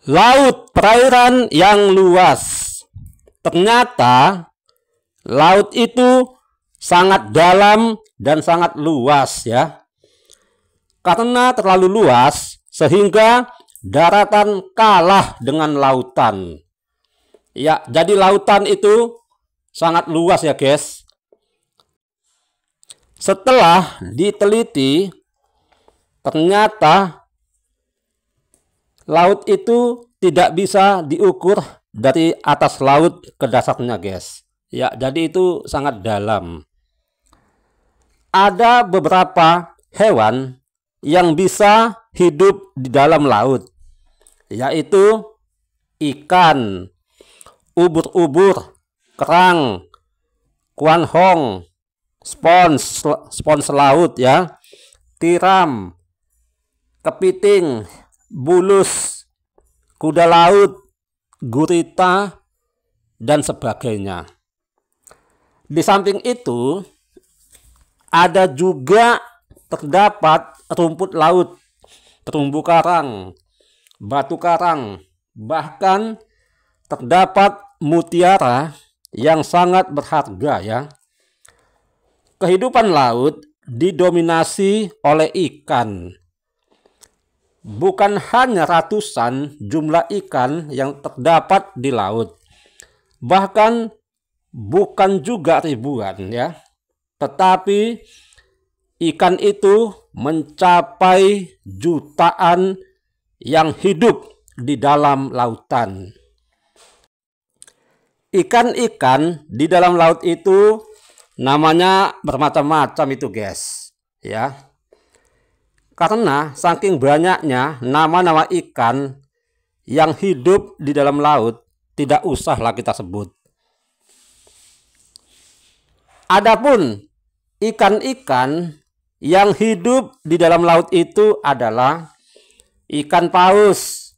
Laut perairan yang luas. Ternyata laut itu sangat dalam dan sangat luas ya. Karena terlalu luas sehingga daratan kalah dengan lautan. Ya, jadi lautan itu sangat luas ya, guys. Setelah diteliti, ternyata laut itu tidak bisa diukur dari atas laut ke dasarnya, guys. Ya, jadi itu sangat dalam. Ada beberapa hewan yang bisa hidup di dalam laut, yaitu ikan, ubur-ubur, kerang, kuanhong, spons laut ya, tiram, kepiting, bulus, kuda laut, gurita, dan sebagainya. Di samping itu, ada juga terdapat rumput laut, terumbu karang, batu karang, bahkan terdapat mutiara yang sangat berharga ya. Kehidupan laut didominasi oleh ikan. Bukan hanya ratusan jumlah ikan yang terdapat di laut, bahkan bukan juga ribuan ya, tetapi ikan itu mencapai jutaan yang hidup di dalam lautan. Ikan-ikan di dalam laut itu namanya bermacam-macam itu, guys ya. Karena saking banyaknya nama-nama ikan yang hidup di dalam laut, tidak usahlah kita sebut. Adapun ikan-ikan yang hidup di dalam laut itu adalah ikan paus,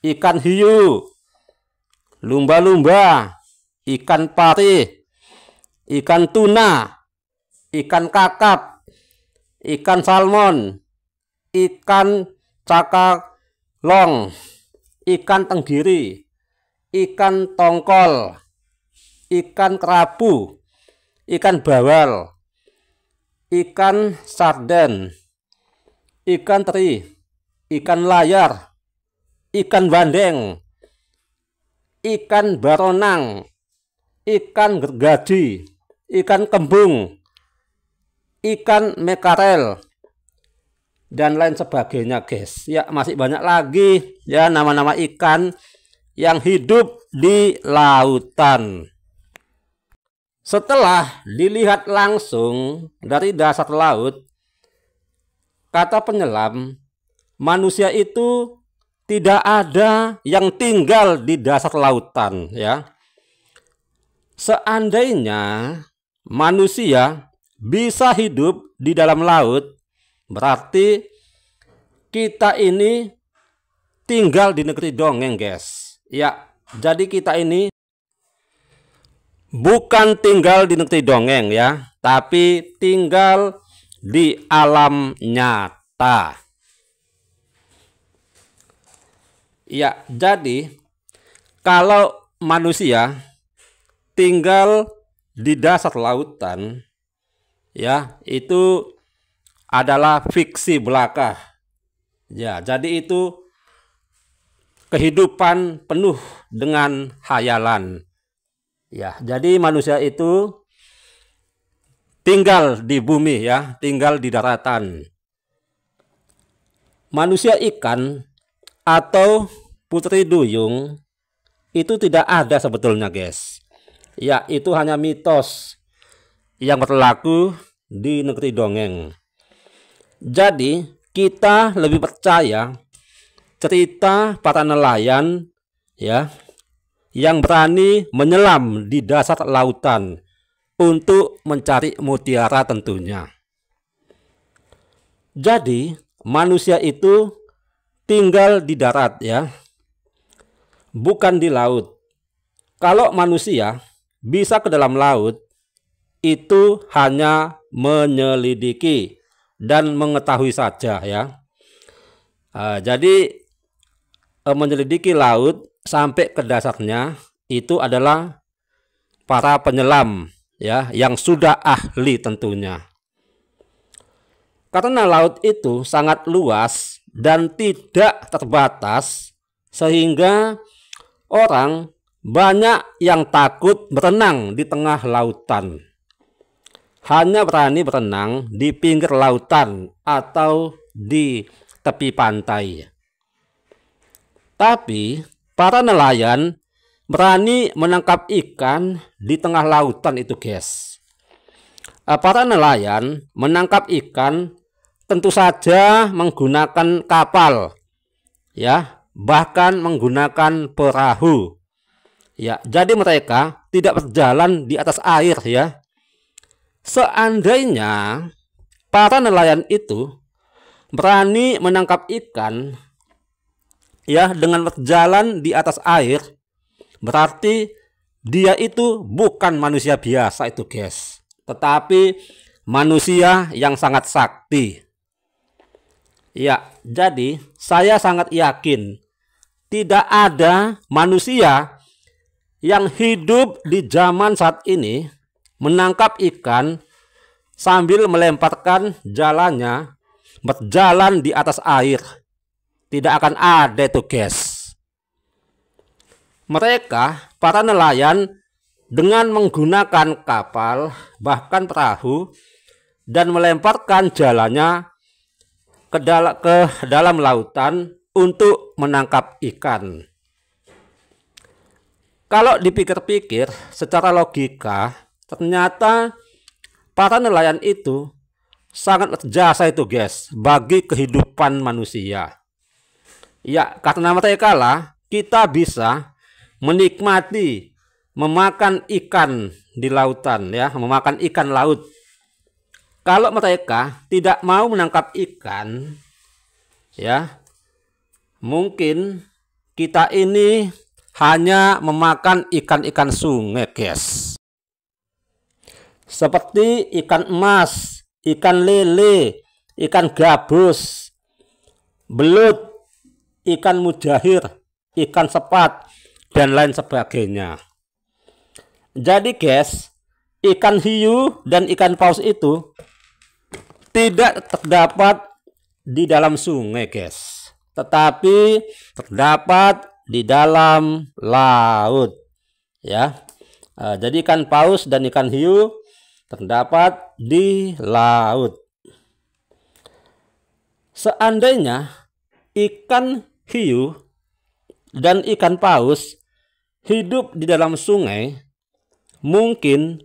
ikan hiu, lumba-lumba, ikan pari, ikan tuna, ikan kakap, ikan salmon, ikan cakalang, ikan tenggiri, ikan tongkol, ikan kerapu, ikan bawal, ikan sarden, ikan teri, ikan layar, ikan bandeng, ikan baronang, ikan gergaji, ikan kembung, ikan mekarel, dan lain sebagainya, guys ya. Masih banyak lagi ya nama-nama ikan yang hidup di lautan. Setelah dilihat langsung dari dasar laut, kata penyelam, manusia itu tidak ada yang tinggal di dasar lautan ya. Seandainya manusia bisa hidup di dalam laut, berarti kita ini tinggal di negeri dongeng, guys ya. Jadi kita ini bukan tinggal di negeri dongeng ya, tapi tinggal di alam nyata. Ya, jadi kalau manusia tinggal di dasar lautan ya, itu adalah fiksi belaka. Ya, jadi itu kehidupan penuh dengan khayalan. Ya, jadi manusia itu tinggal di bumi ya, tinggal di daratan. Manusia ikan atau putri duyung itu tidak ada sebetulnya, guys. Ya, itu hanya mitos yang berlaku di negeri dongeng. Jadi kita lebih percaya cerita para nelayan ya, yang berani menyelam di dasar lautan untuk mencari mutiara tentunya. Jadi manusia itu tinggal di darat ya, bukan di laut. Kalau manusia bisa ke dalam laut, itu hanya menyelidiki dan mengetahui saja ya. Jadi menyelidiki laut sampai ke dasarnya itu adalah para penyelam ya, yang sudah ahli tentunya. Karena laut itu sangat luas dan tidak terbatas, sehingga orang banyak yang takut berenang di tengah lautan. Hanya berani berenang di pinggir lautan atau di tepi pantai. Tapi para nelayan berani menangkap ikan di tengah lautan itu, guys. Para nelayan menangkap ikan tentu saja menggunakan kapal, ya, bahkan menggunakan perahu. Ya, jadi mereka tidak berjalan di atas air, ya. Seandainya para nelayan itu berani menangkap ikan, ya, dengan berjalan di atas air, berarti dia itu bukan manusia biasa itu, guys, tetapi manusia yang sangat sakti. Ya, jadi saya sangat yakin tidak ada manusia yang hidup di zaman saat ini menangkap ikan sambil melemparkan jalannya berjalan di atas air. Tidak akan ada itu, guys. Mereka, para nelayan, dengan menggunakan kapal, bahkan perahu, dan melemparkan jalannya ke dalam lautan untuk menangkap ikan. Kalau dipikir-pikir secara logika, ternyata para nelayan itu sangat berjasa itu, guys, bagi kehidupan manusia. Ya, karena mereka lah kita bisa menikmati memakan ikan di lautan, ya, memakan ikan laut. Kalau mereka tidak mau menangkap ikan, ya, mungkin kita ini hanya memakan ikan-ikan sungai, guys. Seperti ikan emas, ikan lele, ikan gabus, belut, ikan mujahir, ikan sepat, dan lain sebagainya. Jadi, guys, ikan hiu dan ikan paus itu tidak terdapat di dalam sungai, guys, tetapi terdapat di dalam laut, ya. Jadi ikan paus dan ikan hiu terdapat di laut. Seandainya ikan hiu dan ikan paus hidup di dalam sungai, mungkin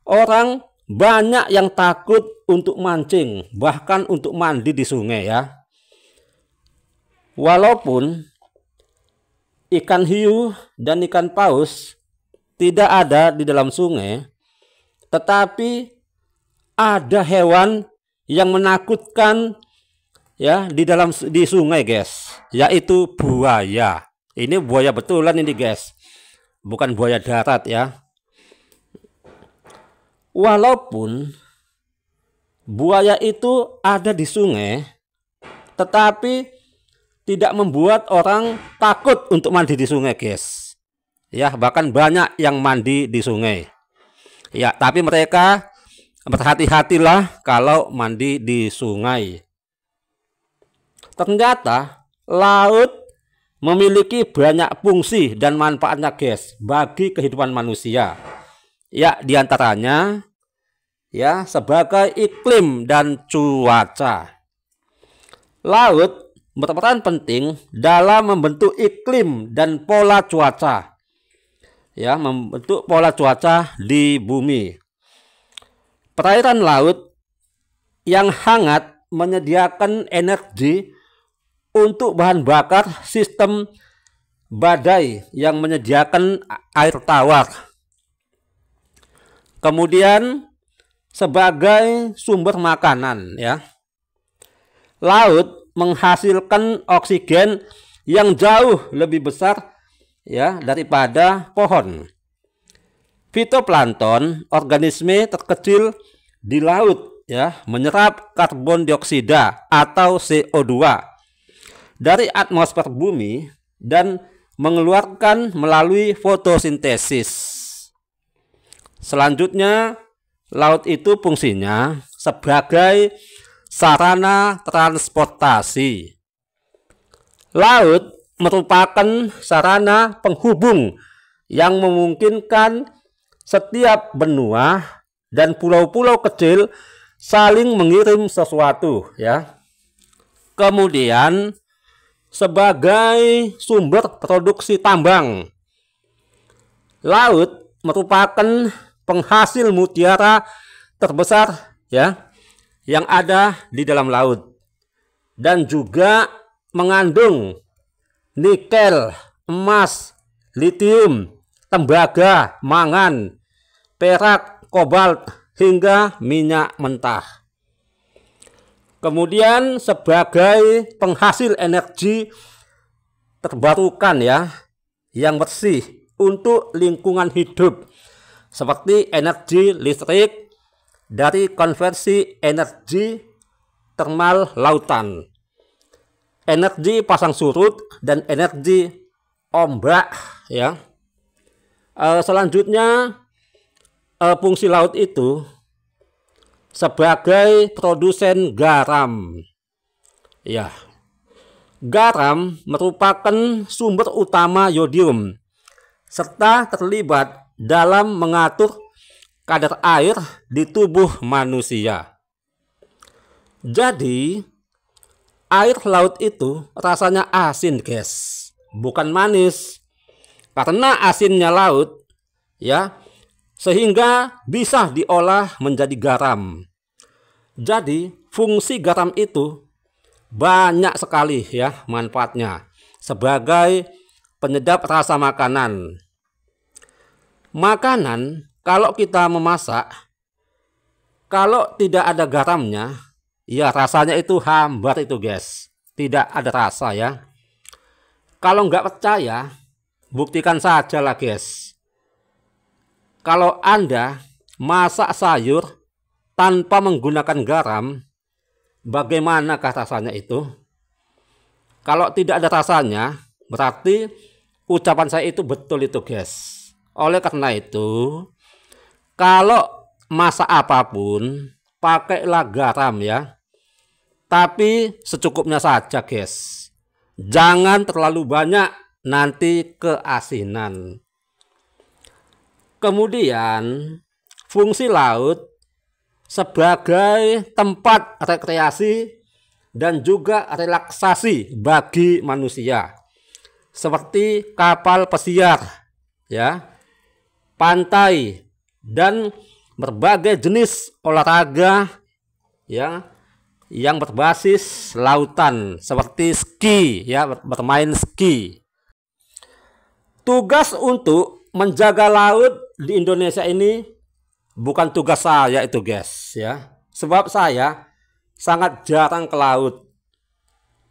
orang banyak yang takut untuk mancing, bahkan untuk mandi di sungai, ya. Walaupun ikan hiu dan ikan paus tidak ada di dalam sungai, tetapi ada hewan yang menakutkan, ya, di sungai, guys, yaitu buaya. Ini buaya betulan ini, guys, bukan buaya darat, ya. Walaupun buaya itu ada di sungai, tetapi tidak membuat orang takut untuk mandi di sungai, guys. Ya, bahkan banyak yang mandi di sungai. Ya, tapi mereka berhati-hatilah kalau mandi di sungai. Ternyata laut memiliki banyak fungsi dan manfaatnya, guys, bagi kehidupan manusia. Ya, diantaranya, ya, sebagai iklim dan cuaca. Laut berperan penting dalam membentuk iklim dan pola cuaca, ya, membentuk pola cuaca di bumi. Perairan laut yang hangat menyediakan energi untuk bahan bakar sistem badai yang menyediakan air tawar. Kemudian sebagai sumber makanan, ya. Laut menghasilkan oksigen yang jauh lebih besar, ya, daripada pohon. Fitoplankton, organisme terkecil di laut, ya, menyerap karbon dioksida atau CO2 dari atmosfer bumi dan mengeluarkan melalui fotosintesis. Selanjutnya, laut itu fungsinya sebagai sarana transportasi. Laut merupakan sarana penghubung yang memungkinkan setiap benua dan pulau-pulau kecil saling mengirim sesuatu, ya. Kemudian sebagai sumber produksi tambang, laut merupakan penghasil mutiara terbesar, ya, yang ada di dalam laut, dan juga mengandung nikel, emas, litium, tembaga, mangan, perak, kobalt, hingga minyak mentah. Kemudian sebagai penghasil energi terbarukan, ya, yang bersih untuk lingkungan hidup, seperti energi listrik dari konversi energi termal lautan, energi pasang surut, dan energi ombak, ya. Selanjutnya, fungsi laut itu sebagai produsen garam, ya. Garam merupakan sumber utama yodium serta terlibat dalam mengatur kadar air di tubuh manusia. Jadi, air laut itu rasanya asin, guys, bukan manis. Karena asinnya laut, ya, sehingga bisa diolah menjadi garam. Jadi, fungsi garam itu banyak sekali, ya, manfaatnya sebagai penyedap rasa makanan. Makanan kalau kita memasak, kalau tidak ada garamnya, ya rasanya itu hambar itu, guys. Tidak ada rasa, ya. Kalau nggak percaya, buktikan saja lah, guys. Kalau Anda masak sayur tanpa menggunakan garam, bagaimanakah rasanya itu? Kalau tidak ada rasanya, berarti ucapan saya itu betul itu, guys. Oleh karena itu, kalau masak apapun, pakailah garam, ya. Tapi secukupnya saja, guys. Jangan terlalu banyak, nanti keasinan. Kemudian, fungsi laut sebagai tempat rekreasi dan juga relaksasi bagi manusia, seperti kapal pesiar, ya, pantai, dan berbagai jenis olahraga, ya, yang berbasis lautan, seperti ski, ya, bermain ski. Tugas untuk menjaga laut di Indonesia ini bukan tugas saya itu, guys, ya. Sebab saya sangat jarang ke laut.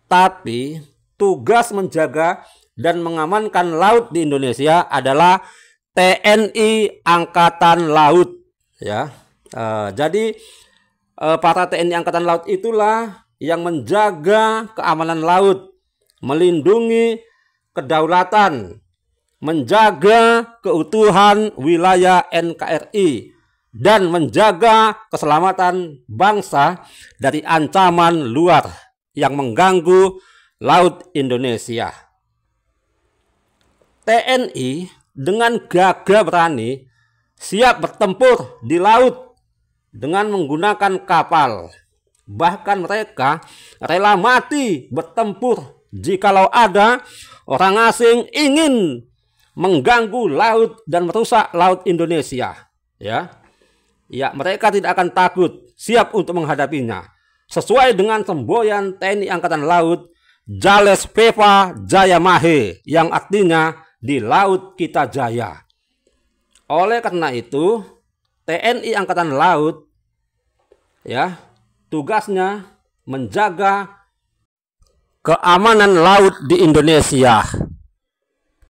Tapi tugas menjaga dan mengamankan laut di Indonesia adalah TNI Angkatan Laut, ya. Jadi para TNI Angkatan Laut itulah yang menjaga keamanan laut, melindungi kedaulatan, menjaga keutuhan wilayah NKRI, dan menjaga keselamatan bangsa dari ancaman luar yang mengganggu laut Indonesia. TNI dengan gagah berani siap bertempur di laut dengan menggunakan kapal. Bahkan mereka rela mati bertempur jikalau ada orang asing ingin mengganggu laut dan merusak laut Indonesia, ya. Ya, mereka tidak akan takut, siap untuk menghadapinya. Sesuai dengan semboyan TNI Angkatan Laut, Jales Peva Jaya Mahe, yang artinya di laut kita jaya. Oleh karena itu, TNI Angkatan Laut, ya, tugasnya menjaga keamanan laut di Indonesia.